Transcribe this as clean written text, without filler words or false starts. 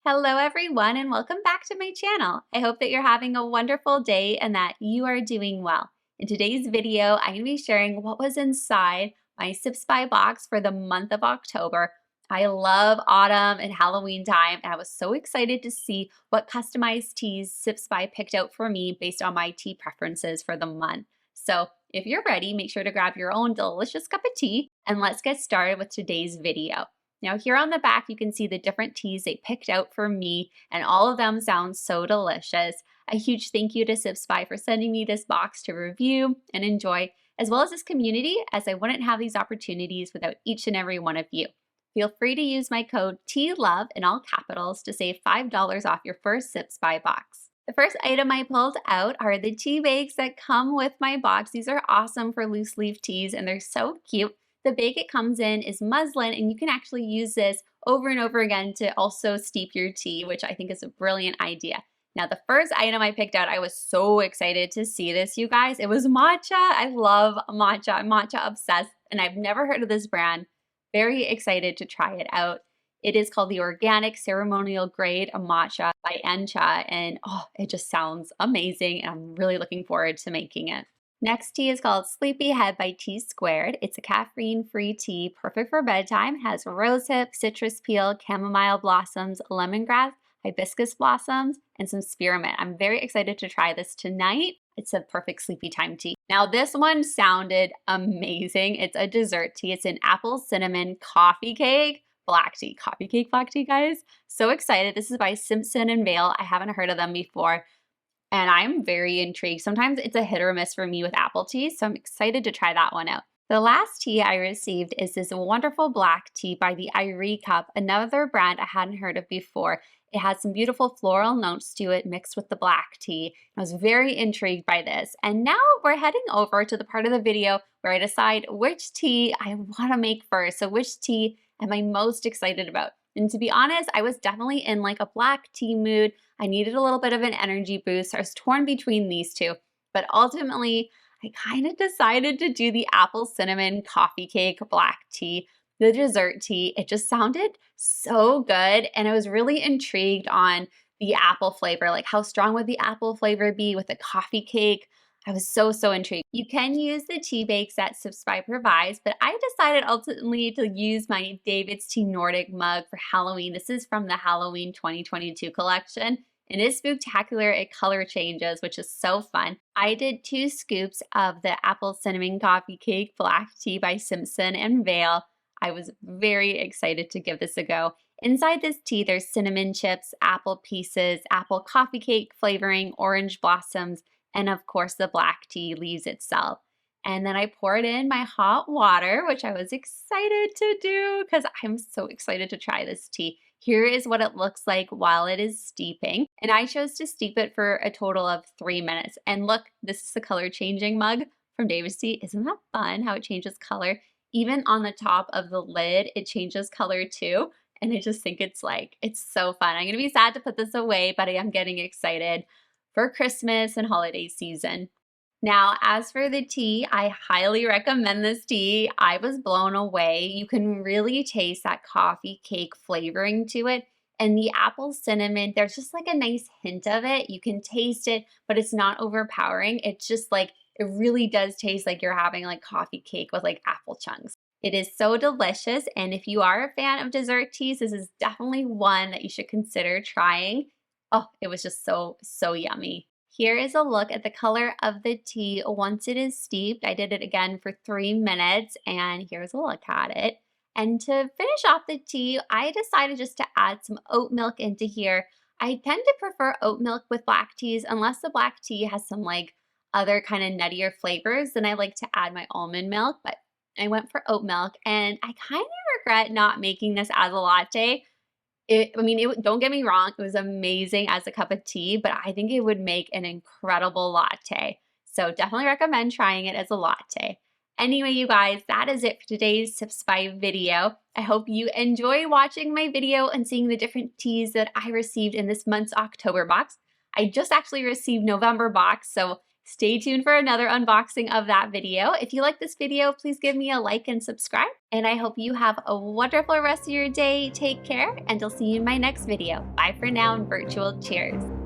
Hello everyone and welcome back to my channel. I hope that you're having a wonderful day and that you are doing well. In today's video, I'm going to be sharing what was inside my sipsby box for the month of October. I love autumn and Halloween time, and I was so excited to see what customized teas sipsby picked out for me based on my tea preferences for the month. So if you're ready, make sure to grab your own delicious cup of tea and let's get started with today's video. Now here on the back, you can see the different teas they picked out for me, and all of them sound so delicious. A huge thank you to sipsby for sending me this box to review and enjoy, as well as this community, as I wouldn't have these opportunities without each and every one of you. Feel free to use my code TEALOVE in all capitals to save $5 off your first sipsby box. The first item I pulled out are the tea bags that come with my box. These are awesome for loose leaf teas and they're so cute. The bag it comes in is muslin, and you can actually use this over and over again to also steep your tea, which I think is a brilliant idea. Now, the first item I picked out, I was so excited to see this, you guys. It was matcha. I love matcha. I'm matcha obsessed, and I've never heard of this brand. Very excited to try it out. It is called the Organic Ceremonial Grade Matcha by Encha, and it just sounds amazing, and I'm really looking forward to making it. Next tea is called Sleepyhead by Tea Squared. It's a caffeine-free tea, perfect for bedtime. It has rosehip, citrus peel, chamomile blossoms, lemongrass, hibiscus blossoms, and some spearmint. I'm very excited to try this tonight. It's a perfect sleepy time tea. Now this one sounded amazing. It's a dessert tea. It's an apple cinnamon coffee cake black tea. Coffee cake black tea, guys. So excited. This is by Simpson and Vail. I haven't heard of them before, and I'm very intrigued. Sometimes it's a hit or miss for me with apple tea, so I'm excited to try that one out. The last tea I received is this wonderful black tea by the Irie cup, another brand I hadn't heard of before. It has some beautiful floral notes to it mixed with the black tea. I was very intrigued by this. And now we're heading over to the part of the video where I decide which tea I want to make first. So which tea am I most excited about? And to be honest, I was definitely in like a black tea mood. I needed a little bit of an energy boost. I was torn between these two, but ultimately I kind of decided to do the apple cinnamon coffee cake black tea, the dessert tea. It just sounded so good, and I was really intrigued on the apple flavor. Like, how strong would the apple flavor be with the coffee cake? I was so intrigued. You can use the tea bags that sipsby provides, but I decided ultimately to use my DAVIDsTEA Nordic mug for Halloween. This is from the Halloween 2022 collection. It is spectacular. It color changes, which is so fun. I did 2 scoops of the apple cinnamon coffee cake black tea by Simpson and Vail. I was very excited to give this a go. Inside this tea, there's cinnamon chips, apple pieces, apple coffee cake flavoring, orange blossoms, and of course the black tea leaves itself. And then I poured in my hot water, which I was excited to do because I'm so excited to try this tea. Here is what it looks like while it is steeping. And I chose to steep it for a total of 3 minutes. And look, this is the color changing mug from DAVIDsTEA. Isn't that fun how it changes color? Even on the top of the lid, it changes color too. And I just think it's so fun. I'm gonna be sad to put this away, but I am getting excited for Christmas and holiday season. Now, as for the tea, I highly recommend this tea. I was blown away. You can really taste that coffee cake flavoring to it. And the apple cinnamon, there's just like a nice hint of it. You can taste it, but it's not overpowering. It's just like, it really does taste like you're having like coffee cake with like apple chunks. It is so delicious. And if you are a fan of dessert teas, this is definitely one that you should consider trying. Oh, it was just so yummy. Here is a look at the color of the tea once it is steeped. I did it again for 3 minutes, and here's a look at it. And to finish off the tea, I decided just to add some oat milk into here. I tend to prefer oat milk with black teas unless the black tea has some like other kind of nuttier flavors. Then I like to add my almond milk, but I went for oat milk, and I kind of regret not making this as a latte. Don't get me wrong, it was amazing as a cup of tea, but I think it would make an incredible latte. So definitely recommend trying it as a latte. Anyway, you guys, that is it for today's sipsby video. I hope you enjoy watching my video and seeing the different teas that I received in this month's October box. I just actually received November box, so Stay tuned for another unboxing of that video. If you like this video, please give me a like and subscribe. And I hope you have a wonderful rest of your day. Take care, and I'll see you in my next video. Bye for now and virtual cheers.